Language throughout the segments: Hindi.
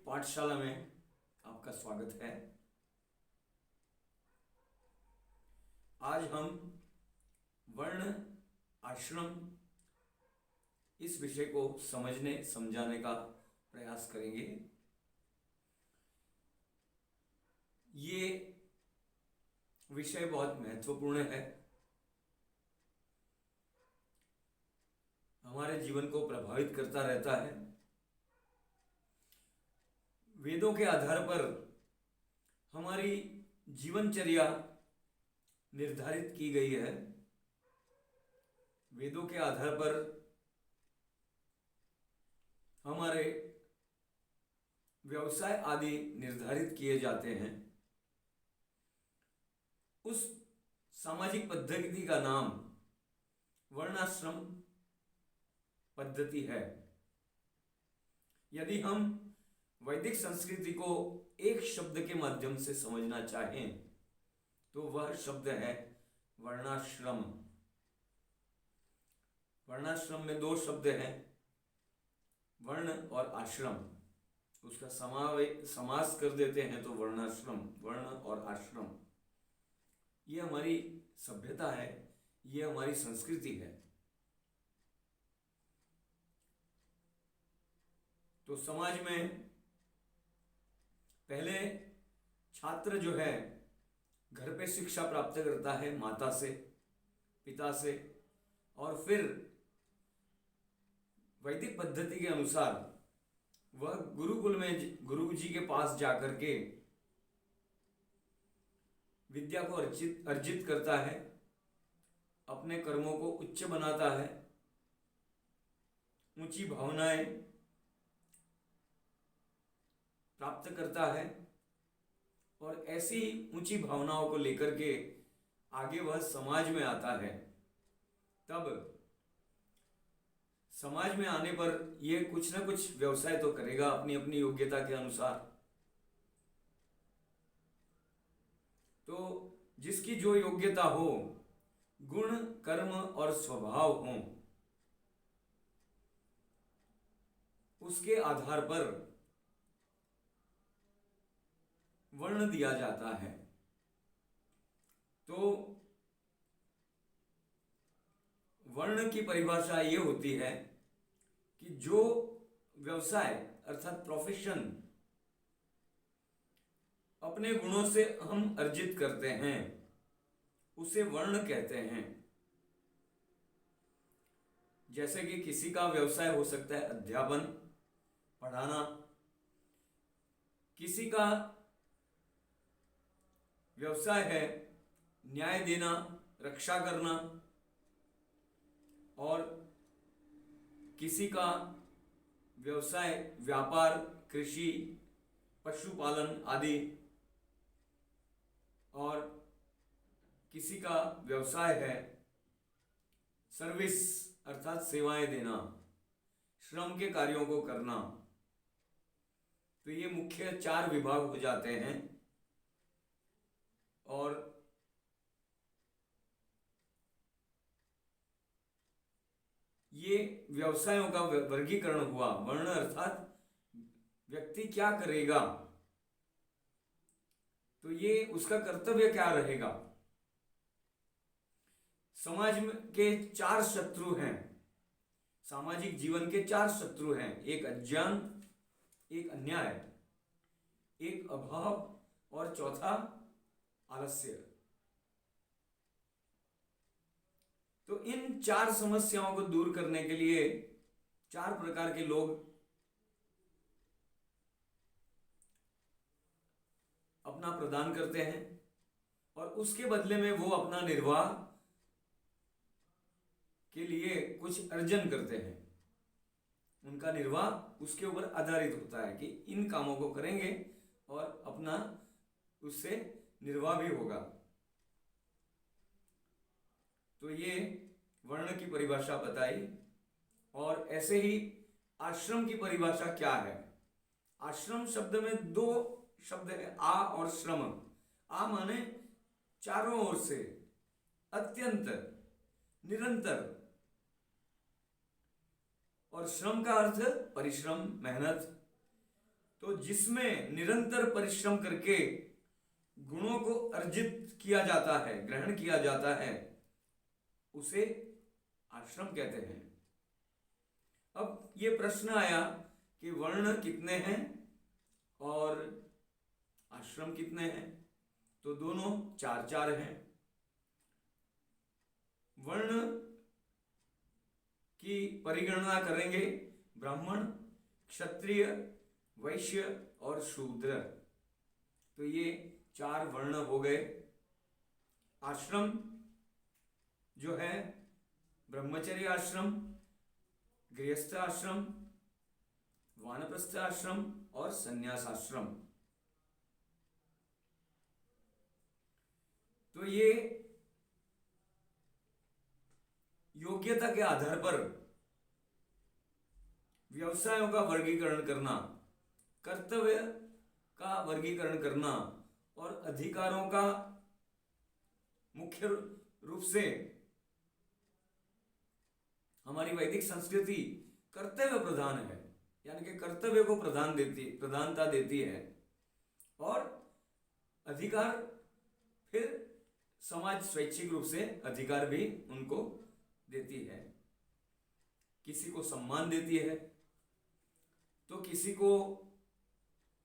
पाठशाला में आपका स्वागत है। आज हम वर्ण आश्रम इस विषय को समझने समझाने का प्रयास करेंगे। ये विषय बहुत महत्वपूर्ण है, हमारे जीवन को प्रभावित करता रहता है। वेदों के आधार पर हमारी जीवनचर्या निर्धारित की गई है। वेदों के आधार पर हमारे व्यवसाय आदि निर्धारित किए जाते हैं। उस सामाजिक पद्धति का नाम वर्णाश्रम पद्धति है। यदि हम वैदिक संस्कृति को एक शब्द के माध्यम से समझना चाहें तो वह शब्द है वर्णाश्रम। वर्णाश्रम में दो शब्द हैं, वर्ण और आश्रम। उसका समास कर देते हैं तो वर्णाश्रम, वर्ण और आश्रम। ये हमारी सभ्यता है, ये हमारी संस्कृति है। तो समाज में पहले छात्र जो है घर पे शिक्षा प्राप्त करता है माता से, पिता से, और फिर वैदिक पद्धति के अनुसार वह गुरुकुल में गुरु जी के पास जाकर के विद्या को अर्जित करता है, अपने कर्मों को उच्च बनाता है, ऊंची भावनाएं प्राप्त करता है, और ऐसी ऊंची भावनाओं को लेकर के आगे वह समाज में आता है। तब समाज में आने पर यह कुछ ना कुछ व्यवसाय तो करेगा अपनी अपनी योग्यता के अनुसार। तो जिसकी जो योग्यता हो, गुण, कर्म और स्वभाव हो, उसके आधार पर वर्ण दिया जाता है। तो वर्ण की परिभाषा ये होती है कि जो व्यवसाय अर्थात प्रोफेशन अपने गुणों से हम अर्जित करते हैं उसे वर्ण कहते हैं। जैसे कि किसी का व्यवसाय हो सकता है अध्यापन, पढ़ाना, किसी का व्यवसाय है न्याय देना, रक्षा करना, और किसी का व्यवसाय व्यापार, कृषि, पशुपालन आदि, और किसी का व्यवसाय है सर्विस अर्थात सेवाएं देना, श्रम के कार्यों को करना। तो ये मुख्य 4 विभाग हो जाते हैं। और ये व्यवसायों का वर्गीकरण हुआ। वर्ण अर्थात व्यक्ति क्या करेगा, तो ये उसका कर्तव्य क्या रहेगा। समाज के 4 शत्रु हैं, सामाजिक जीवन के 4 शत्रु हैं। एक अज्ञान, एक अन्याय, एक अभाव और चौथा आलस्य। तो इन 4 समस्याओं को दूर करने के लिए 4 प्रकार के लोग अपना प्रदान करते हैं और उसके बदले में वो अपना निर्वाह के लिए कुछ अर्जन करते हैं। उनका निर्वाह उसके ऊपर आधारित होता है कि इन कामों को करेंगे और अपना उससे निर्वाह भी होगा। तो ये वर्ण की परिभाषा बताई। और ऐसे ही आश्रम की परिभाषा क्या है। आश्रम शब्द में 2 शब्द है, आ और श्रम। आ माने चारों ओर से, अत्यंत, निरंतर, और श्रम का अर्थ परिश्रम, मेहनत। तो जिसमें निरंतर परिश्रम करके गुणों को अर्जित किया जाता है, ग्रहण किया जाता है, उसे आश्रम कहते हैं। अब ये प्रश्न आया कि वर्ण कितने हैं और आश्रम कितने हैं, तो दोनों 4-4 हैं। वर्ण की परिगणना करेंगे ब्राह्मण, क्षत्रिय, वैश्य और शूद्र, तो ये 4 वर्ण हो गए। आश्रम जो है ब्रह्मचर्य आश्रम, गृहस्थ आश्रम, वानप्रस्थ आश्रम और संन्यास आश्रम। तो ये योग्यता के आधार पर व्यवसायों का वर्गीकरण करना, कर्तव्य का वर्गीकरण करना और अधिकारों का मुख्य रूप से हमारी वैदिक संस्कृति कर्तव्य प्रधान है, यानी कि कर्तव्य को प्रधानता देती है, और अधिकार फिर समाज स्वैच्छिक रूप से अधिकार भी उनको देती है। किसी को सम्मान देती है तो किसी को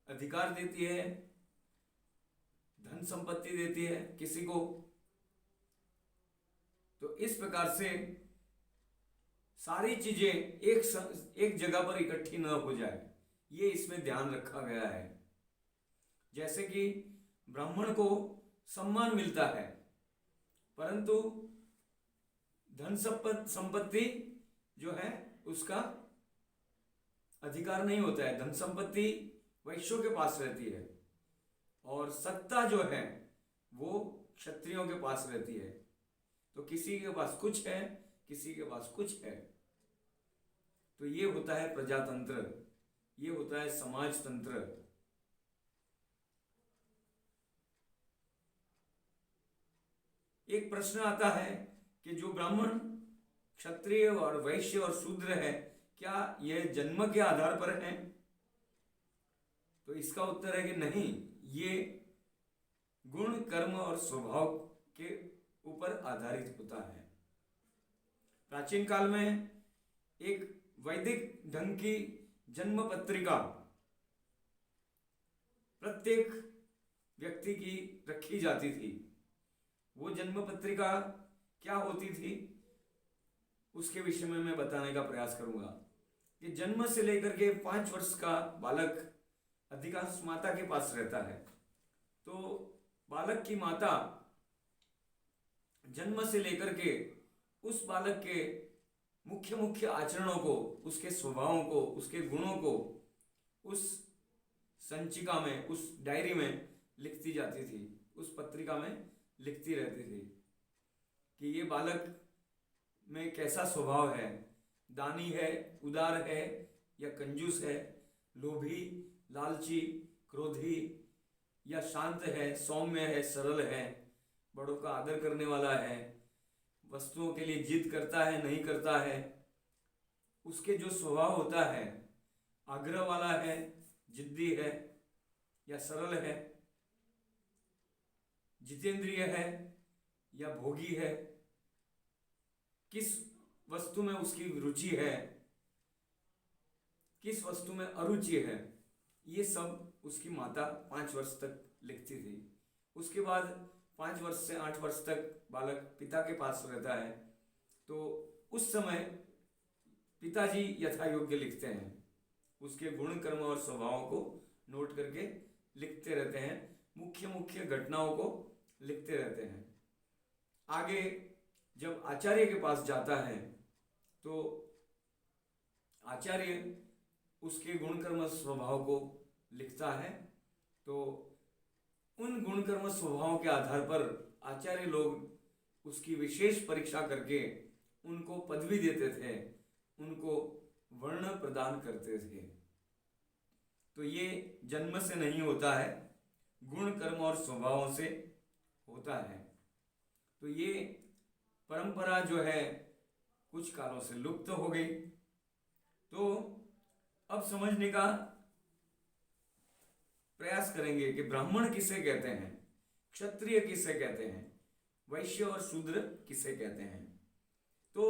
अधिकार देती है, धन संपत्ति देती है किसी को। तो इस प्रकार से सारी चीजें एक जगह पर इकट्ठी न हो जाए, ये इसमें ध्यान रखा गया है। जैसे कि ब्राह्मण को सम्मान मिलता है, परंतु धन संपत्ति जो है उसका अधिकार नहीं होता है। धन संपत्ति वैश्यों के पास रहती है और सत्ता जो है वो क्षत्रियों के पास रहती है। तो किसी के पास कुछ है, किसी के पास कुछ है। तो ये होता है प्रजातंत्र, ये होता है समाजतंत्र। एक प्रश्न आता है कि जो ब्राह्मण, क्षत्रिय और वैश्य और शूद्र है, क्या यह जन्म के आधार पर है? तो इसका उत्तर है कि नहीं, ये गुण, कर्म और स्वभाव के ऊपर आधारित होता है। प्राचीन काल में एक वैदिक ढंग की जन्म पत्रिका प्रत्येक व्यक्ति की रखी जाती थी। वो जन्म पत्रिका क्या होती थी उसके विषय में मैं बताने का प्रयास करूंगा कि जन्म से लेकर के 5 वर्ष का बालक अधिकांश माता के पास रहता है। तो बालक की माता जन्म से लेकर के उस बालक के मुख्य आचरणों को, उसके स्वभावों को, उसके गुणों को उस संचिका में, उस डायरी में लिखती जाती थी, उस पत्रिका में लिखती रहती थी कि ये बालक में कैसा स्वभाव है, दानी है, उदार है या कंजूस है, लोभी, लालची, क्रोधी या शांत है, सौम्य है, सरल है, बड़ों का आदर करने वाला है, वस्तुओं के लिए जिद करता है, नहीं करता है, उसके जो स्वभाव होता है, आग्रह वाला है, जिद्दी है या सरल है, जितेंद्रिय है या भोगी है, किस वस्तु में उसकी रुचि है, किस वस्तु में अरुचि है, ये सब उसकी माता 5 वर्ष तक लिखती थी। उसके बाद 5 वर्ष से 8 वर्ष तक बालक पिता के पास रहता है। तो उस समय पिताजी यथा योग्य लिखते हैं, उसके गुण, कर्म और स्वभावों को नोट करके लिखते रहते हैं, मुख्य घटनाओं को लिखते रहते हैं। आगे जब आचार्य के पास जाता है तो आचार्य उसके गुण, कर्म, स्वभाव को लिखता है। तो उन गुण, कर्म, स्वभावों के आधार पर आचार्य लोग उसकी विशेष परीक्षा करके उनको पदवी देते थे, उनको वर्ण प्रदान करते थे। तो ये जन्म से नहीं होता है, गुण, कर्म और स्वभावों से होता है। तो ये परंपरा जो है कुछ कालों से लुप्त हो गई। तो अब समझने का प्रयास करेंगे कि ब्राह्मण किसे कहते हैं, क्षत्रिय किसे कहते हैं, वैश्य और शूद्र किसे कहते हैं। तो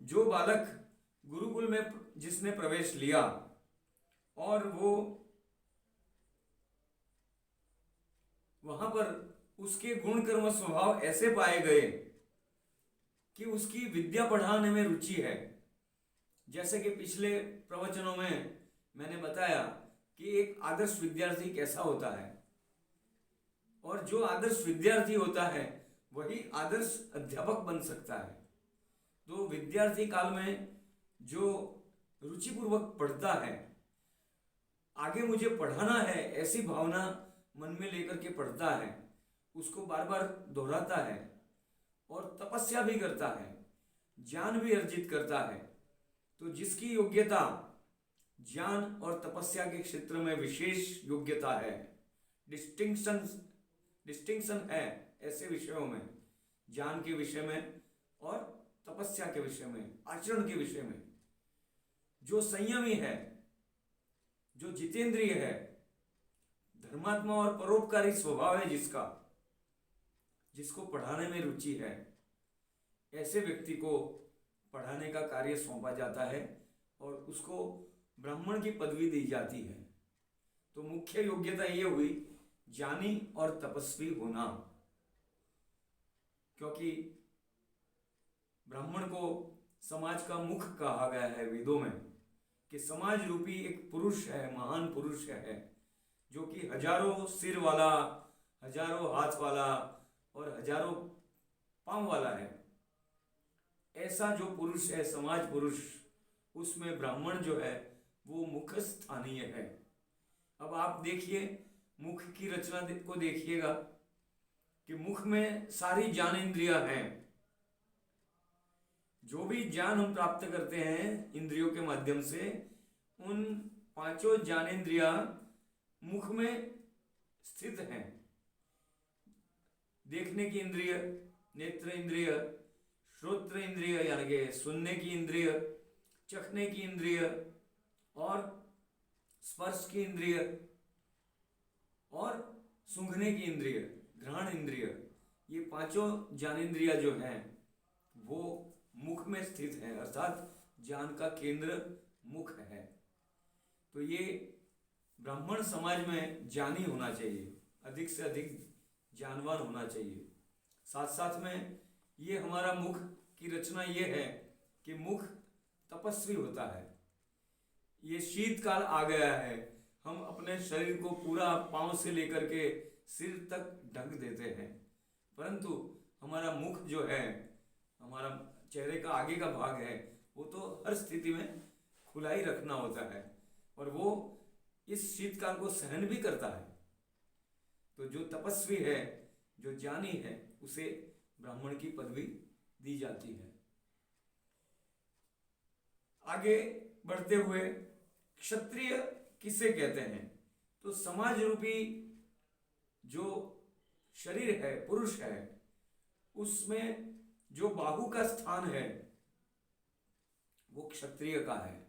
जो बालक गुरुकुल में जिसने प्रवेश लिया और वो वहां पर उसके गुण कर्म स्वभाव ऐसे पाए गए कि उसकी विद्या पढ़ाने में रुचि है। जैसे कि पिछले प्रवचनों में मैंने बताया कि एक आदर्श विद्यार्थी कैसा होता है, और जो आदर्श विद्यार्थी होता है वही आदर्श अध्यापक बन सकता है। तो विद्यार्थी काल में जो रुचिपूर्वक पढ़ता है, आगे मुझे पढ़ाना है ऐसी भावना मन में लेकर के पढ़ता है, उसको बार बार दोहराता है और तपस्या भी करता है, ज्ञान भी अर्जित करता है। तो जिसकी योग्यता ज्ञान और तपस्या के क्षेत्र में विशेष योग्यता है, डिस्टिंक्शन है ऐसे विषयों में, ज्ञान के विषय में और तपस्या के विषय में, आचरण के विषय में, जो संयमी है, जो जितेंद्रिय है, धर्मात्मा और परोपकारी स्वभाव है जिसका, जिसको पढ़ाने में रुचि है, ऐसे व्यक्ति को पढ़ाने का कार्य सौंपा जाता है और उसको ब्राह्मण की पदवी दी जाती है। तो मुख्य योग्यता ये हुई ज्ञानी और तपस्वी होना, क्योंकि ब्राह्मण को समाज का मुख कहा गया है वेदों में, कि समाज रूपी एक पुरुष है, महान पुरुष है, जो कि हजारों सिर वाला, हजारों हाथ वाला और हजारों पांव वाला है। ऐसा जो पुरुष है, समाज पुरुष, उसमें ब्राह्मण जो है वो मुख स्थानीय है। अब आप देखिए, मुख की रचना को देखिएगा कि मुख में सारी ज्ञानेंद्रियां हैं। जो भी ज्ञान हम प्राप्त करते हैं इंद्रियों के माध्यम से, उन पांचों ज्ञानेंद्रियां मुख में स्थित हैं। देखने की इंद्रिय, नेत्र इंद्रिय, श्रोत्र इंद्रिय यानी कि सुनने की इंद्रिय, चखने की इंद्रिय और स्पर्श की इंद्रिय और सूंघने की इंद्रिय, घ्राण इंद्रिय, ये पांचों ज्ञानेंद्रियां जो हैं वो मुख में स्थित है, अर्थात ज्ञान का केंद्र मुख है। तो ये ब्राह्मण समाज में ज्ञानी होना चाहिए, अधिक से अधिक ज्ञानवान होना चाहिए। साथ साथ में ये हमारा मुख की रचना ये है कि मुख तपस्वी होता है। ये शीतकाल आ गया है, हम अपने शरीर को पूरा पांव से लेकर के सिर तक ढक देते हैं, परंतु हमारा मुख जो है, हमारा चेहरे का आगे का भाग है, वो तो हर स्थिति में खुला ही रखना होता है और वो इस शीतकाल को सहन भी करता है। तो जो तपस्वी है, जो ज्ञानी है, उसे ब्राह्मण की पदवी दी जाती है। आगे बढ़ते हुए क्षत्रिय किसे कहते हैं? तो समाज रूपी जो शरीर है, पुरुष है, उसमें जो बाहु का स्थान है वो क्षत्रिय का है।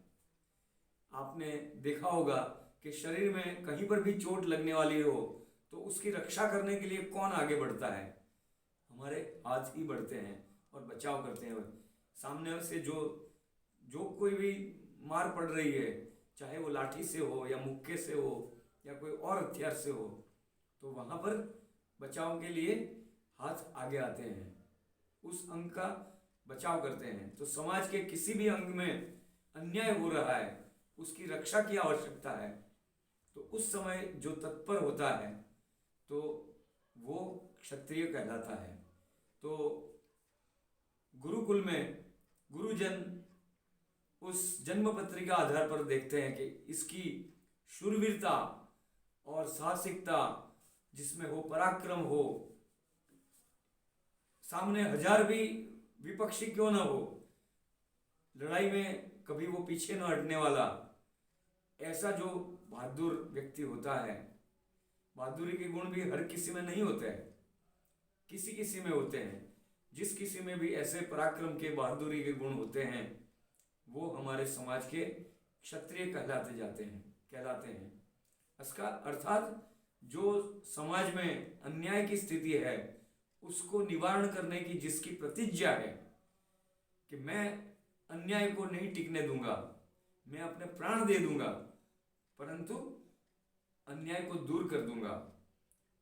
आपने देखा होगा कि शरीर में कहीं पर भी चोट लगने वाली हो तो उसकी रक्षा करने के लिए कौन आगे बढ़ता है? हमारे हाथ ही बढ़ते हैं और बचाव करते हैं। सामने से जो कोई भी मार पड़ रही है, चाहे वो लाठी से हो या मुक्के से हो या कोई और हथियार से हो, तो वहां पर बचाव के लिए हाथ आगे आते हैं, उस अंग का बचाव करते हैं। तो समाज के किसी भी अंग में अन्याय हो रहा है, उसकी रक्षा की आवश्यकता है, तो उस समय जो तत्पर होता है तो वो क्षत्रिय कहलाता है। तो गुरुकुल में गुरुजन उस जन्म पत्रिका आधार पर देखते हैं कि इसकी शूरवीरता और साहसिकता, जिसमें हो पराक्रम हो, सामने हजार भी विपक्षी क्यों ना हो, लड़ाई में कभी वो पीछे न हटने वाला, ऐसा जो बहादुर व्यक्ति होता है। बहादुरी के गुण भी हर किसी में नहीं होते हैं, किसी किसी में होते हैं। जिस किसी में भी ऐसे पराक्रम के, बहादुरी के गुण होते हैं, वो हमारे समाज के क्षत्रिय कहलाते हैं। इसका अर्थात जो समाज में अन्याय की स्थिति है उसको निवारण करने की जिसकी प्रतिज्ञा है कि मैं अन्याय को नहीं टिकने दूंगा, मैं अपने प्राण दे दूंगा, परंतु अन्याय को दूर कर दूंगा,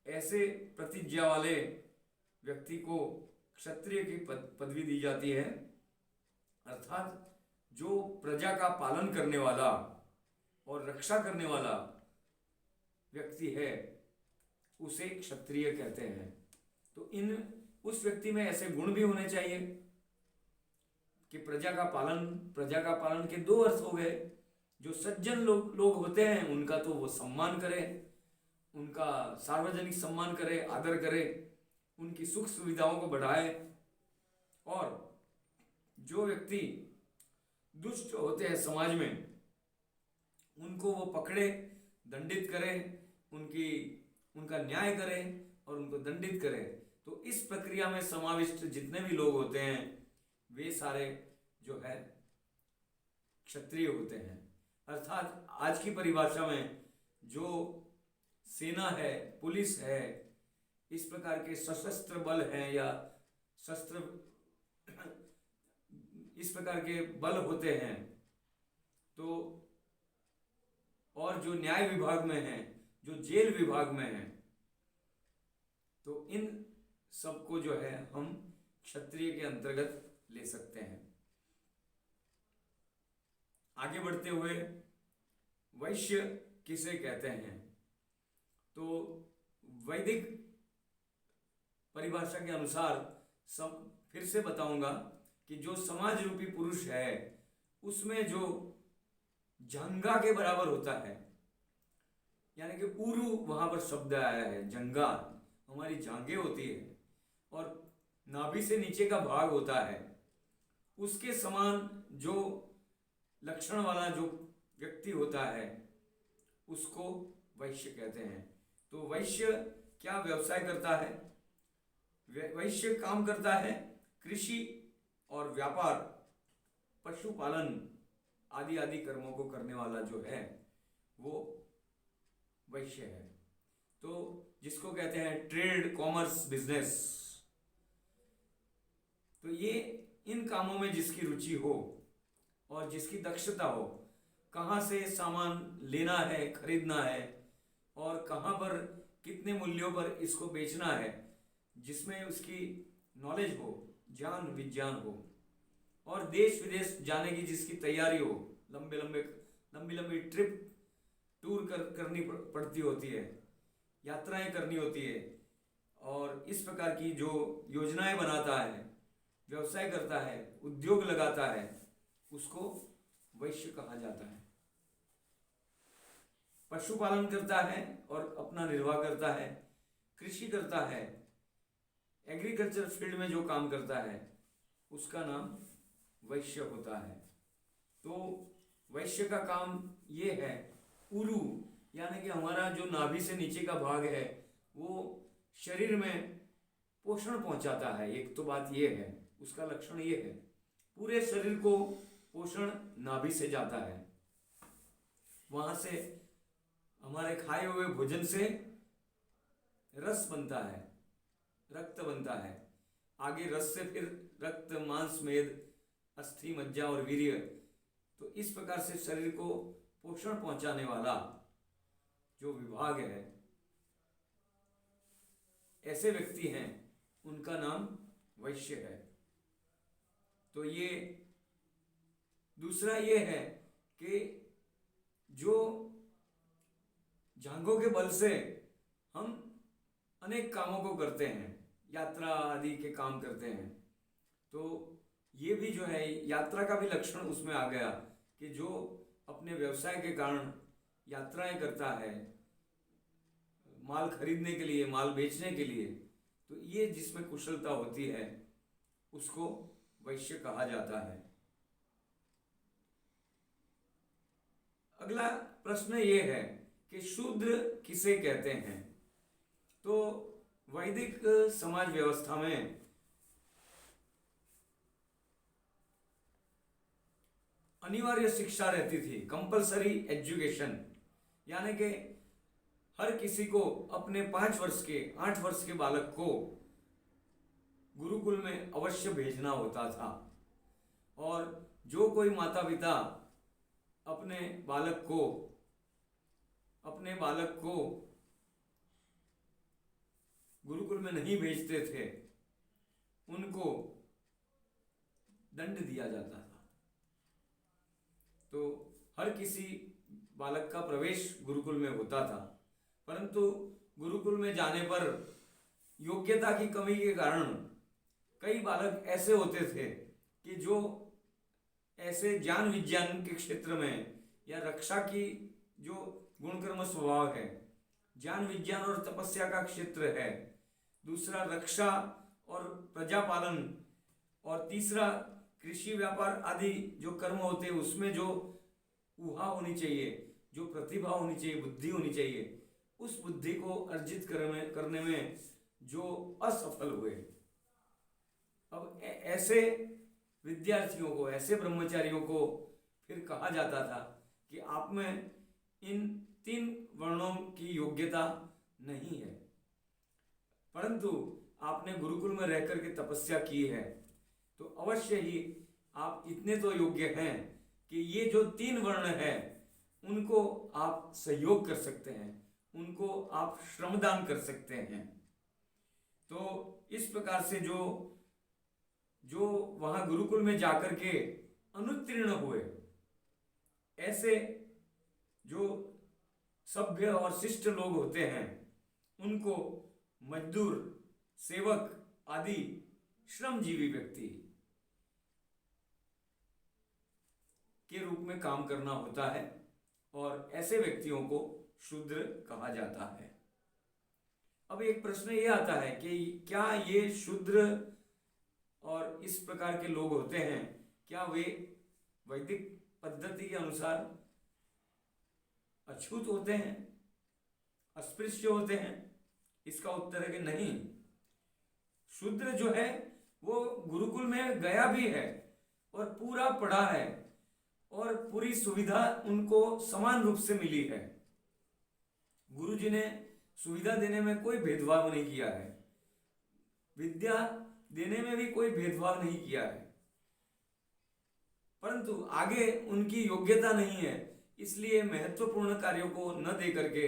ऐसे प्रतिज्ञा वाले व्यक्ति को क्षत्रिय की पदवी दी जाती है। अर्थात जो प्रजा का पालन करने वाला और रक्षा करने वाला व्यक्ति है उसे क्षत्रिय कहते हैं। तो उस व्यक्ति में ऐसे गुण भी होने चाहिए कि प्रजा का पालन के दो अर्थ हो गए। जो सज्जन लोग होते हैं उनका तो वो सम्मान करे, उनका सार्वजनिक सम्मान करे, आदर करे, उनकी सुख सुविधाओं को बढ़ाए, और जो व्यक्ति दुष्ट होते हैं समाज में उनको वो पकड़े, दंडित करे, उनका न्याय करे और उनको दंडित करे। तो इस प्रक्रिया में समाविष्ट जितने भी लोग होते हैं वे सारे जो है क्षत्रिय होते हैं। अर्थात आज की परिभाषा में जो सेना है, पुलिस है, इस प्रकार के सशस्त्र बल हैं या शस्त्र इस प्रकार के बल होते हैं, तो और जो न्याय विभाग में हैं, जो जेल विभाग में हैं, तो इन सबको जो है हम क्षत्रिय के अंतर्गत ले सकते हैं। आगे बढ़ते हुए वैश्य किसे कहते हैं, तो वैदिक परिभाषा के अनुसार फिर से बताऊंगा कि जो समाज रूपी पुरुष है उसमें जो जंगा के बराबर होता है, यानी कि उरु वहां पर शब्द आया है। जंगा हमारी जांघें होती है और नाभि से नीचे का भाग होता है, उसके समान जो लक्षण वाला जो व्यक्ति होता है उसको वैश्य कहते हैं। तो वैश्य क्या व्यवसाय करता है? वैश्य काम करता है कृषि और व्यापार, पशुपालन आदि आदि कर्मों को करने वाला जो है वो वैश्य है। तो जिसको कहते हैं ट्रेड, कॉमर्स, बिजनेस, तो ये इन कामों में जिसकी रुचि हो और जिसकी दक्षता हो, कहाँ से सामान लेना है, खरीदना है और कहाँ पर कितने मूल्यों पर इसको बेचना है, जिसमें उसकी नॉलेज हो, ज्ञान विज्ञान हो, और देश विदेश जाने की जिसकी तैयारी हो, लंबी लंबी ट्रिप टूर करनी पड़ती होती है, यात्राएं करनी होती है, और इस प्रकार की जो योजनाएं बनाता है, व्यवसाय करता है, उद्योग लगाता है, उसको वैश्य कहा जाता है। पशुपालन करता है और अपना निर्वाह करता है, कृषि करता है, एग्रीकल्चर फील्ड में जो काम करता है उसका नाम वैश्य होता है। तो वैश्य का काम ये है, उरु यानी कि हमारा जो नाभि से नीचे का भाग है वो शरीर में पोषण पहुंचाता है। एक तो बात ये है, उसका लक्षण ये है, पूरे शरीर को पोषण नाभि से जाता है, वहां से हमारे खाए हुए भोजन से रस बनता है, रक्त बनता है, आगे रस से फिर रक्त, मांस, मेद, अस्थि, मज्जा और वीर्य। तो इस प्रकार से शरीर को पोषण पहुंचाने वाला जो विभाग है, ऐसे व्यक्ति हैं, उनका नाम वैश्य है। तो ये दूसरा ये है कि जो जांघों के बल से हम अनेक कामों को करते हैं, यात्रा आदि के काम करते हैं, तो ये भी जो है यात्रा का भी लक्षण उसमें आ गया कि जो अपने व्यवसाय के कारण यात्राएं करता है, माल खरीदने के लिए, माल बेचने के लिए, तो ये जिसमें कुशलता होती है उसको वैश्य कहा जाता है। अगला प्रश्न ये है कि शूद्र किसे कहते हैं। तो वैदिक समाज व्यवस्था में अनिवार्य शिक्षा रहती थी, कंपलसरी एजुकेशन, यानी कि हर किसी को अपने 5 वर्ष के 8 वर्ष के बालक को गुरुकुल में अवश्य भेजना होता था। और जो कोई माता पिता अपने बालक को गुरुकुल में नहीं भेजते थे, उनको दंड दिया जाता था। तो हर किसी बालक का प्रवेश गुरुकुल में होता था, परंतु गुरुकुल में जाने पर योग्यता की कमी के कारण कई बालक ऐसे होते थे कि जो ऐसे ज्ञान विज्ञान के क्षेत्र में या रक्षा की जो गुणकर्म स्वभाव है, ज्ञान विज्ञान और तपस्या का क्षेत्र है, दूसरा रक्षा और प्रजापालन, और तीसरा कृषि व्यापार आदि जो कर्म होते हैं उसमें जो ऊहा होनी चाहिए, जो प्रतिभा होनी चाहिए, बुद्धि होनी चाहिए, उस बुद्धि को अर्जित करने में जो असफल हुए। अब ऐसे विद्यार्थियों को, ऐसे ब्रह्मचारियों को फिर कहा जाता था कि आप में इन 3 वर्णों की योग्यता नहीं है, परंतु आपने गुरुकुल में रहकर के तपस्या की है, तो अवश्य ही आप इतने तो योग्य हैं कि ये जो 3 वर्ण है उनको आप सहयोग कर सकते हैं, उनको आप श्रमदान कर सकते हैं। तो इस प्रकार से जो वहां गुरुकुल में जाकर के अनुत्तीर्ण हुए, ऐसे जो सभ्य और शिष्ट लोग होते हैं, उनको मजदूर, सेवक आदि श्रमजीवी व्यक्ति के रूप में काम करना होता है, और ऐसे व्यक्तियों को शूद्र कहा जाता है। अब एक प्रश्न ये आता है कि क्या ये शूद्र और इस प्रकार के लोग होते हैं, क्या वे वैदिक पद्धति के अनुसार अछूत होते हैं, अस्पृश्य होते हैं? इसका उत्तर है कि नहीं। शूद्र जो है वो गुरुकुल में गया भी है और पूरा पढ़ा है और पूरी सुविधा उनको समान रूप से मिली है। गुरुजी ने सुविधा देने में कोई भेदभाव नहीं किया है, विद्या देने में भी कोई भेदभाव नहीं किया है, परंतु आगे उनकी योग्यता नहीं है, इसलिए महत्वपूर्ण कार्यों को न दे करके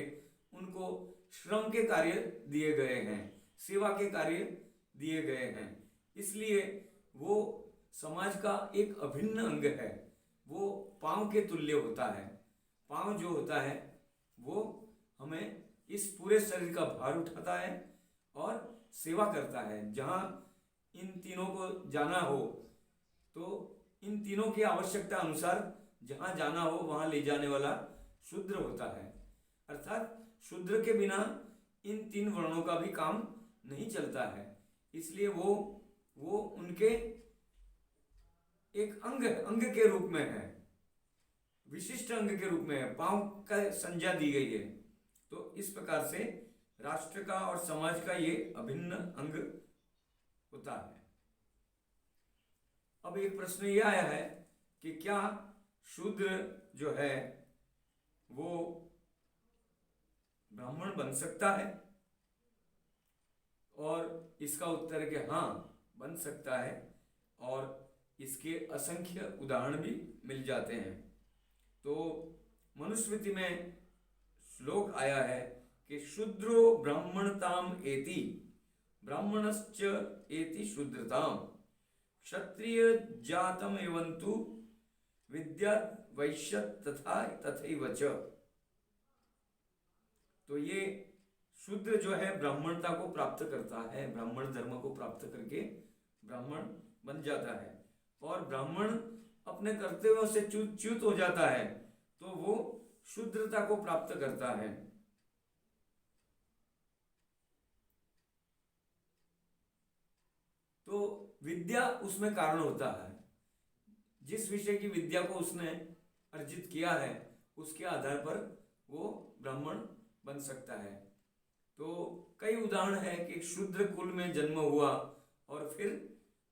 उनको श्रम के कार्य दिए गए हैं, सेवा के कार्य दिए गए हैं। इसलिए वो समाज का एक अभिन्न अंग है, वो पांव के तुल्य होता है। पांव जो होता है वो हमें इस पूरे शरीर का भार उठाता है और सेवा करता है। जहाँ इन तीनों को जाना हो तो इन तीनों की आवश्यकता अनुसार जहाँ जाना हो वहाँ ले जाने वाला शूद्र होता है। अर्थात शूद्र के बिना इन 3 वर्णों का भी काम नहीं चलता है, इसलिए वो उनके एक अंग के रूप में है, विशिष्ट अंग के रूप में है, पांव का संज्ञा दी गई है। तो इस प्रकार से राष्ट्र का और समाज का ये अभिन्न अंग होता है। अब एक प्रश्न ये आया है कि क्या शूद्र जो है वो ब्राह्मण बन सकता है? और इसका उत्तर है कि हाँ, बन सकता है, और इसके असंख्य उदाहरण भी मिल जाते हैं। तो मनुस्मृति में श्लोक आया है कि शूद्रो ब्राह्मणताम एति, ब्राह्मणश्च एति शूद्रताम, क्षत्रिय जातम एवंतु विद्या वैश्य तथा तथैव च। तो ये शूद्र जो है ब्राह्मणता को प्राप्त करता है, ब्राह्मण धर्म को प्राप्त करके ब्राह्मण बन जाता है, और ब्राह्मण अपने कर्तव्यों से च्युत हो जाता है तो वो शूद्रता को प्राप्त करता है। तो विद्या उसमें कारण होता है, जिस विषय की विद्या को उसने अर्जित किया है उसके आधार पर वो ब्राह्मण बन सकता है। तो कई उदाहरण है कि शूद्र कुल में जन्म हुआ और फिर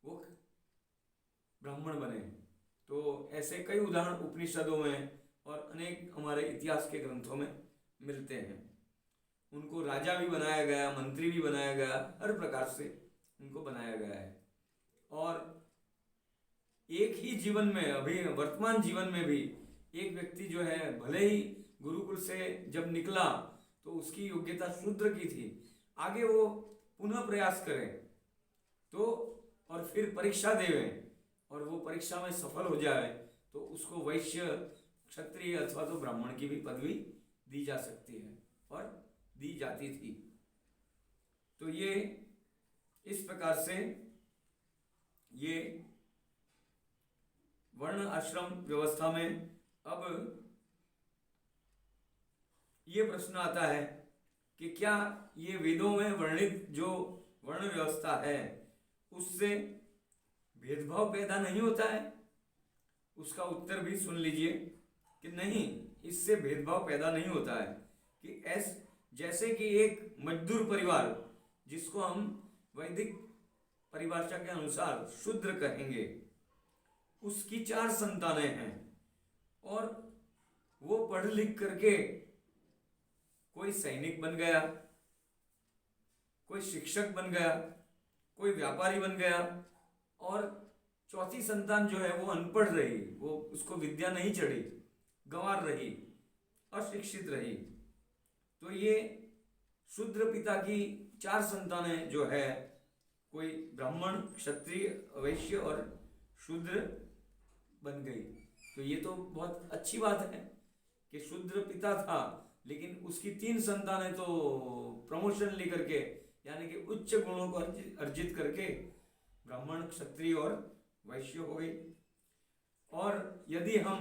वो ब्राह्मण बने। तो ऐसे कई उदाहरण उपनिषदों में और अनेक हमारे इतिहास के ग्रंथों में मिलते हैं। उनको राजा भी बनाया गया, मंत्री भी बनाया गया, हर प्रकार से उनको बनाया गया है। और एक ही जीवन में, अभी वर्तमान जीवन में भी एक व्यक्ति जो है, भले ही गुरुकुल से जब निकला तो उसकी योग्यता शूद्र की थी, आगे वो पुनः प्रयास करे तो, और फिर परीक्षा देवे और वो परीक्षा में सफल हो जाए तो उसको वैश्य, क्षत्रिय अथवा तो ब्राह्मण की भी पदवी दी जा सकती है और दी जाती थी। तो ये इस प्रकार से ये वर्ण आश्रम व्यवस्था में अब ये प्रश्न आता है कि क्या ये वेदों में वर्णित जो वर्ण व्यवस्था है उससे भेदभाव पैदा नहीं होता है? उसका उत्तर भी सुन लीजिए कि नहीं, इससे भेदभाव पैदा नहीं होता है। कि जैसे कि एक मजदूर परिवार, जिसको हम वैदिक परिभाषा के अनुसार शूद्र कहेंगे, उसकी 4 संतानें हैं और वो पढ़ लिख करके कोई सैनिक बन गया, कोई शिक्षक बन गया, कोई व्यापारी बन गया, और चौथी संतान जो है वो अनपढ़ रही, वो उसको विद्या नहीं चढ़ी, गंवार रही, अशिक्षित रही। तो ये शूद्र पिता की 4 संतानें जो है, कोई ब्राह्मण, क्षत्रिय, वैश्य और शूद्र बन गई। तो ये तो बहुत अच्छी बात है कि शूद्र पिता था लेकिन उसकी 3 संतानें तो प्रमोशन लेकर के, यानी कि उच्च गुणों को अर्जित करके ब्राह्मण, क्षत्रिय और वैश्य हो गई। और यदि हम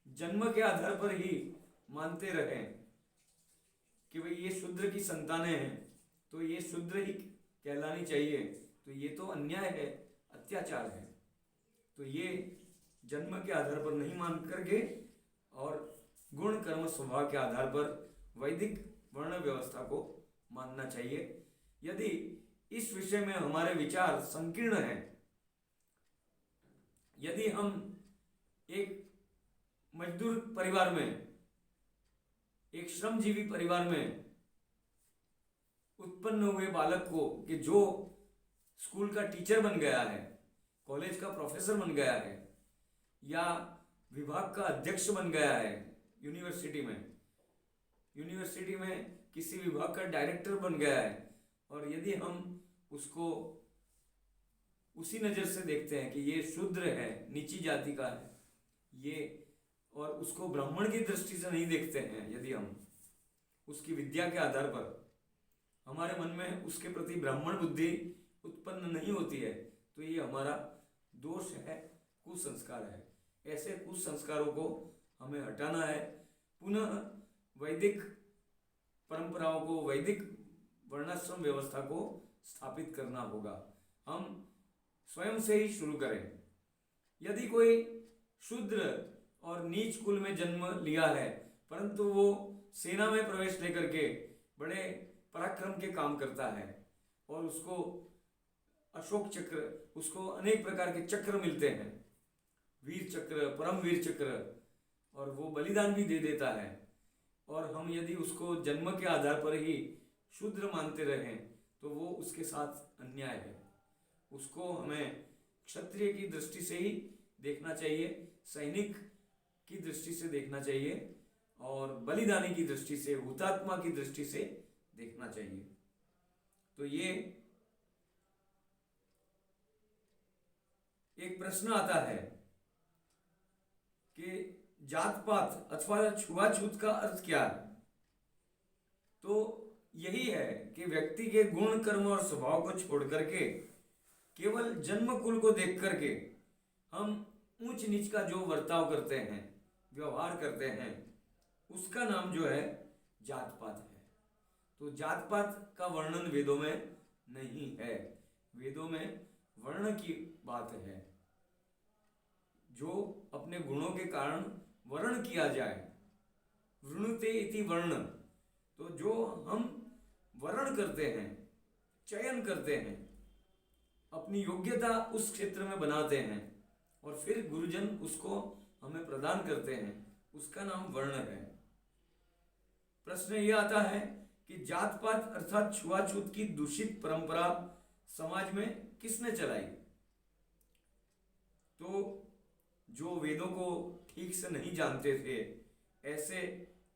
जन्म के आधार पर ही मानते रहें कि भाई ये शूद्र की संतानें हैं तो ये शूद्र ही कहलानी चाहिए, तो ये तो अन्याय है, अत्याचार है। तो ये जन्म के आधार पर नहीं मान करके और गुण, कर्म, स्वभाव के आधार पर वैदिक वर्ण व्यवस्था को मानना चाहिए। यदि इस विषय में हमारे विचार संकीर्ण हैं, यदि हम एक मजदूर परिवार में, एक श्रमजीवी परिवार में उत्पन्न हुए बालक को, कि जो स्कूल का टीचर बन गया है, कॉलेज का प्रोफेसर बन गया है, या विभाग का अध्यक्ष बन गया है यूनिवर्सिटी में किसी विभाग का डायरेक्टर बन गया है, और यदि हम उसको उसी नज़र से देखते हैं कि ये शूद्र है, नीची जाति का है ये, और उसको ब्राह्मण की दृष्टि से नहीं देखते हैं, यदि हम उसकी विद्या के आधार पर हमारे मन में उसके प्रति ब्राह्मण बुद्धि उत्पन्न नहीं होती है, तो ये हमारा दोष है, कुसंस्कार है। ऐसे कुसंस्कारों को हमें हटाना है, पुनः वैदिक परंपराओं को, वैदिक वर्णाश्रम व्यवस्था को स्थापित करना होगा। हम स्वयं से ही शुरू करें। यदि कोई शूद्र और नीच कुल में जन्म लिया है, परंतु वो सेना में प्रवेश लेकर के बड़े पराक्रम के काम करता है और उसको अशोक चक्र, उसको अनेक प्रकार के चक्र मिलते हैं, वीर चक्र, परम वीर चक्र, और वो बलिदान भी दे देता है, और हम यदि उसको जन्म के आधार पर ही शूद्र मानते रहें तो वो उसके साथ अन्याय है। उसको हमें क्षत्रिय की दृष्टि से ही देखना चाहिए, सैनिक की दृष्टि से देखना चाहिए, और बलिदानी की दृष्टि से, हुतात्मा की दृष्टि से देखना चाहिए। तो ये एक प्रश्न आता है कि जात पात अथवा छुआछूत का अर्थ क्या है? तो यही है कि व्यक्ति के गुण, कर्म और स्वभाव को छोड़ करके केवल जन्म कुल को देख करके हम ऊंच नीच का जो बर्ताव करते हैं, व्यवहार करते हैं, उसका नाम जो है जात पात है। तो जात पात का वर्णन वेदों में नहीं है, वेदों में वर्ण की बात है। जो अपने गुणों के कारण वर्ण किया जाए, वृणुते इति वर्ण, तो जो हम वर्ण करते हैं, चयन करते हैं, अपनी योग्यता उस क्षेत्र में बनाते हैं और फिर गुरुजन उसको हमें प्रदान करते हैं, उसका नाम वर्ण है। प्रश्न ये आता है कि जात पात अर्थात छुआछूत की दूषित परंपरा समाज में किसने चलाई। तो जो वेदों को ठीक से नहीं जानते थे, ऐसे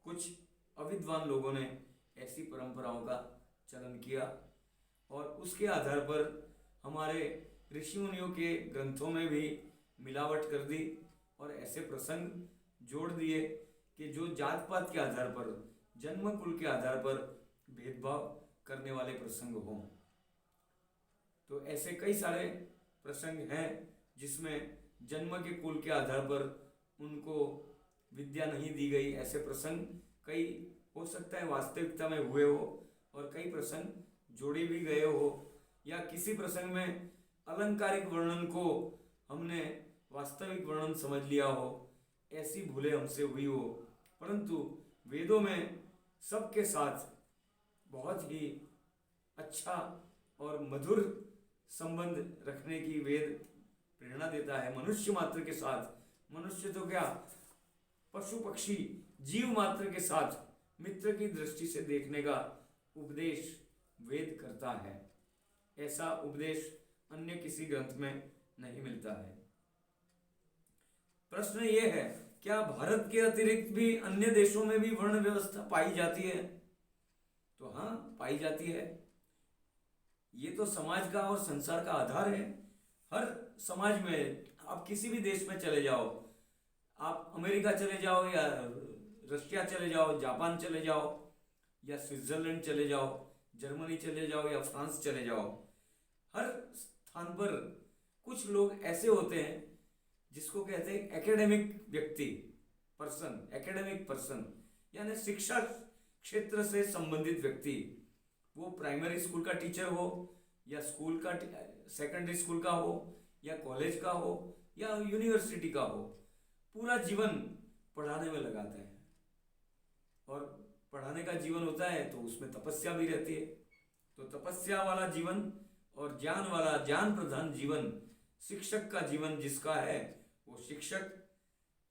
कुछ अविद्वान लोगों ने ऐसी परंपराओं का चलन किया और उसके आधार पर हमारे ऋषि मुनियों के ग्रंथों में भी मिलावट कर दी और ऐसे प्रसंग जोड़ दिए कि जो जात पात के आधार पर, जन्म कुल के आधार पर भेदभाव करने वाले प्रसंग हों। तो ऐसे कई सारे प्रसंग हैं जिसमें जन्म के कुल के आधार पर उनको विद्या नहीं दी गई। ऐसे प्रसंग कई हो सकता है वास्तविकता में हुए हो और कई प्रसंग जोड़े भी गए हो, या किसी प्रसंग में अलंकारिक वर्णन को हमने वास्तविक वर्णन समझ लिया हो, ऐसी भूलें हमसे हुई हो। परंतु वेदों में सबके साथ बहुत ही अच्छा और मधुर संबंध रखने की वेद प्रेरणा देता है। मनुष्य मात्र के साथ, मनुष्य तो क्या, पशु पक्षी जीव मात्र के साथ मित्र की दृष्टि से देखने का उपदेश वेद करता है। ऐसा उपदेश अन्य किसी ग्रंथ में नहीं मिलता है। प्रश्न ये है, क्या भारत के अतिरिक्त भी अन्य देशों में भी वर्ण व्यवस्था पाई जाती है? तो हाँ, पाई जाती है। ये तो समाज का और संसार का आधार है। हर समाज में, आप किसी भी देश में चले जाओ, आप अमेरिका चले जाओ या रशिया चले जाओ, जापान चले जाओ या स्विट्जरलैंड चले जाओ, जर्मनी चले जाओ या फ्रांस चले जाओ, हर स्थान पर कुछ लोग ऐसे होते हैं जिसको कहते हैं एकेडमिक व्यक्ति, पर्सन, एकेडमिक पर्सन, यानी शिक्षा क्षेत्र से संबंधित व्यक्ति। वो प्राइमरी स्कूल का टीचर हो या स्कूल का सेकेंडरी स्कूल का हो या कॉलेज का हो या यूनिवर्सिटी का हो, पूरा जीवन पढ़ाने में लगाते हैं। और पढ़ाने का जीवन होता है तो उसमें तपस्या भी रहती है। तो तपस्या वाला जीवन और ज्ञान वाला, ज्ञान प्रधान जीवन, शिक्षक का जीवन जिसका है, वो शिक्षक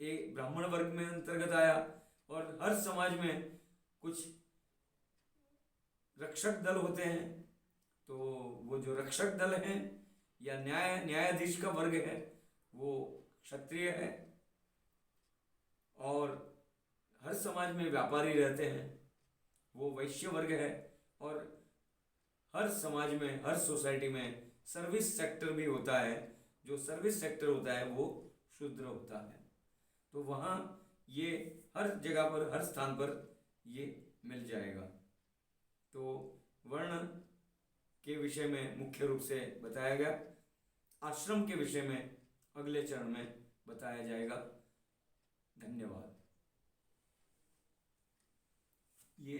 एक ब्राह्मण वर्ग में अंतर्गत आया। और हर समाज में कुछ रक्षक दल होते हैं, तो वो जो रक्षक दल हैं या न्यायाधीश का वर्ग है वो क्षत्रिय है। और हर समाज में व्यापारी रहते हैं, वो वैश्य वर्ग है। और हर समाज में, हर सोसाइटी में सर्विस सेक्टर भी होता है, जो सर्विस सेक्टर होता है वो शूद्र होता है। तो वहाँ ये हर जगह पर, हर स्थान पर ये मिल जाएगा। तो वर्ण के विषय में मुख्य रूप से बताया गया। आश्रम के विषय में अगले चरण में बताया जाएगा। धन्यवाद। ये